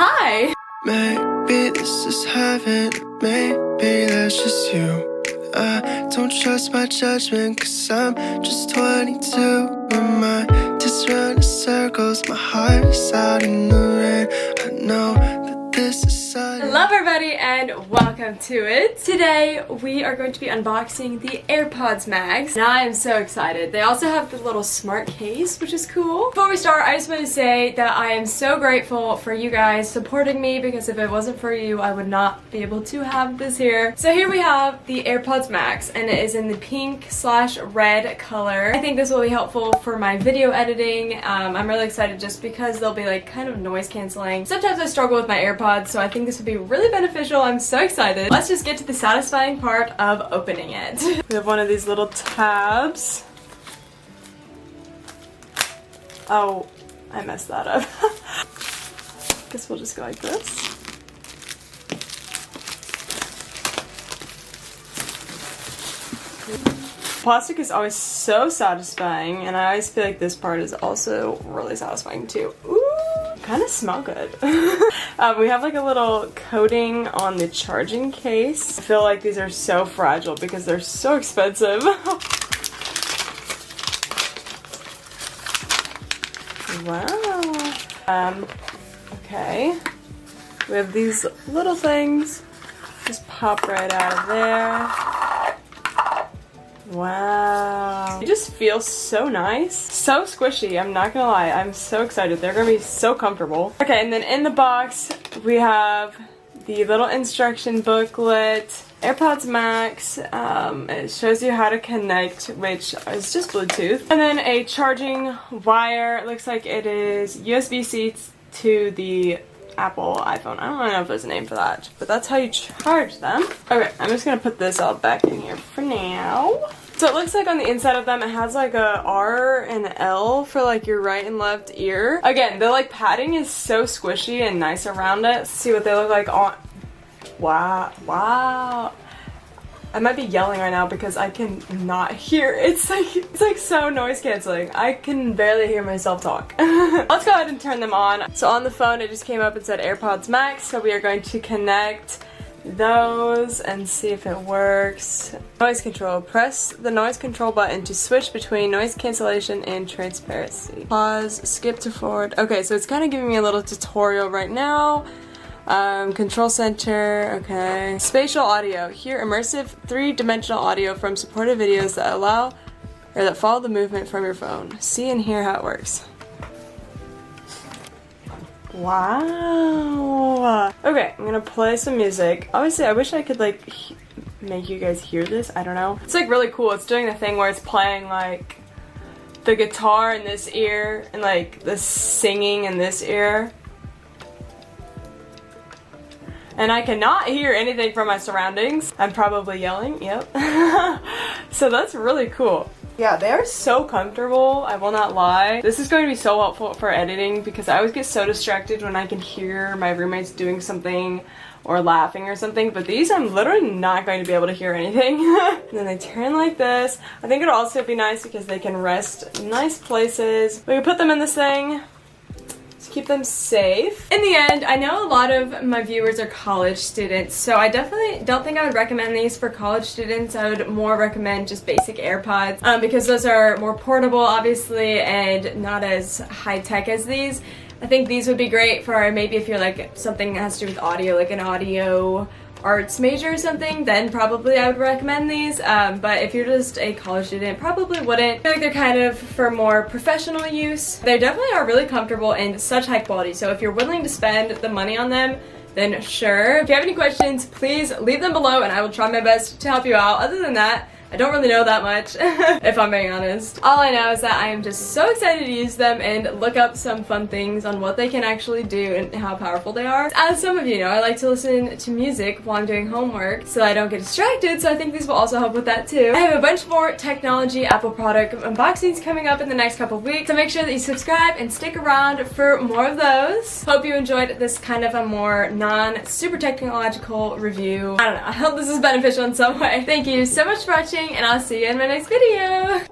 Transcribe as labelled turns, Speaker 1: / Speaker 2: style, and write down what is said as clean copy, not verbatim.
Speaker 1: Hi!
Speaker 2: Maybe this is heaven, maybe that's just you. I don't trust my judgment, cause I'm just 22. My mind is running circles, my heart is out in the rain. I know that this is sudden.
Speaker 1: Hello everybody and welcome to it. Today we are going to be unboxing the AirPods MAX and I am so excited. They also have the little smart case, which is cool. Before we start, I just want to say that I am so grateful for you guys supporting me, because if it wasn't for you I would not be able to have this here. So here we have the AirPods MAX and it is in the pink/red color. I think this will be helpful for my video editing. I'm really excited just because they'll be like kind of noise canceling. Sometimes I struggle with my AirPods, so I think this would be really beneficial. I'm so excited. Let's just get to the satisfying part of opening it. We have one of these little tabs. Oh, I messed that up. Guess we'll just go like this. Plastic is always so satisfying, and I always feel like this part is also really satisfying too. Ooh! Kind of smell good. We have like a little coating on the charging case. I feel like these are so fragile because they're so expensive. Wow. Okay. We have these little things. Just pop right out of there. Wow. They just feel so nice. So squishy, I'm not gonna lie. I'm so excited. They're gonna be so comfortable. Okay, and then in the box, we have the little instruction booklet, AirPods MAX. It shows you how to connect, which is just Bluetooth. And then a charging wire. It looks like it is USB-C to the Apple iPhone. I don't really know if there's a name for that, but that's how you charge them. Okay, I'm just gonna put this all back in here for now. So it looks like on the inside of them it has like a R and an L for like your right and left ear. Again, the like padding is so squishy and nice around it. Let's see what they look like on. Wow. I might be yelling right now because I can not hear. It's like so noise canceling. I can barely hear myself talk. Let's go ahead and turn them on. So on the phone it just came up and said AirPods MAX, so we are going to connect those and see if it works. Noise control. Press the noise control button to switch between noise cancellation and transparency. Pause, skip to forward. Okay, so it's kind of giving me a little tutorial right now. Control center, okay. Spatial audio. Hear immersive 3-dimensional audio from supported videos that allow or that follow the movement from your phone. See and hear how it works. Wow. Okay, I'm gonna play some music. Obviously, I wish I could like make you guys hear this. I don't know. It's like really cool. It's doing the thing where it's playing like the guitar in this ear and like the singing in this ear. And I cannot hear anything from my surroundings. I'm probably yelling, yep. So that's really cool. Yeah, they are so comfortable, I will not lie. This is going to be so helpful for editing because I always get so distracted when I can hear my roommates doing something or laughing or something, but these I'm literally not going to be able to hear anything. And then they turn like this. I think it'll also be nice because they can rest in nice places. We can put them in this thing. Keep them safe. In the end, I know a lot of my viewers are college students, so I definitely don't think I would recommend these for college students. I would more recommend just basic AirPods because those are more portable, obviously, and not as high-tech as these. I think these would be great for maybe if you're like something that has to do with audio, like an audio arts major or something, then probably I would recommend these, but if you're just a college student, probably wouldn't. I feel like they're kind of for more professional use. They definitely are really comfortable and such high quality, so if you're willing to spend the money on them, then sure. If you have any questions, please leave them below and I will try my best to help you out. Other than that, I don't really know that much, if I'm being honest. All I know is that I am just so excited to use them and look up some fun things on what they can actually do and how powerful they are. As some of you know, I like to listen to music while I'm doing homework so I don't get distracted, so I think these will also help with that too. I have a bunch more technology Apple product unboxings coming up in the next couple of weeks, so make sure that you subscribe and stick around for more of those. Hope you enjoyed this kind of a more non-super technological review. I don't know, I hope this is beneficial in some way. Thank you so much for watching, and I'll see you in my next video.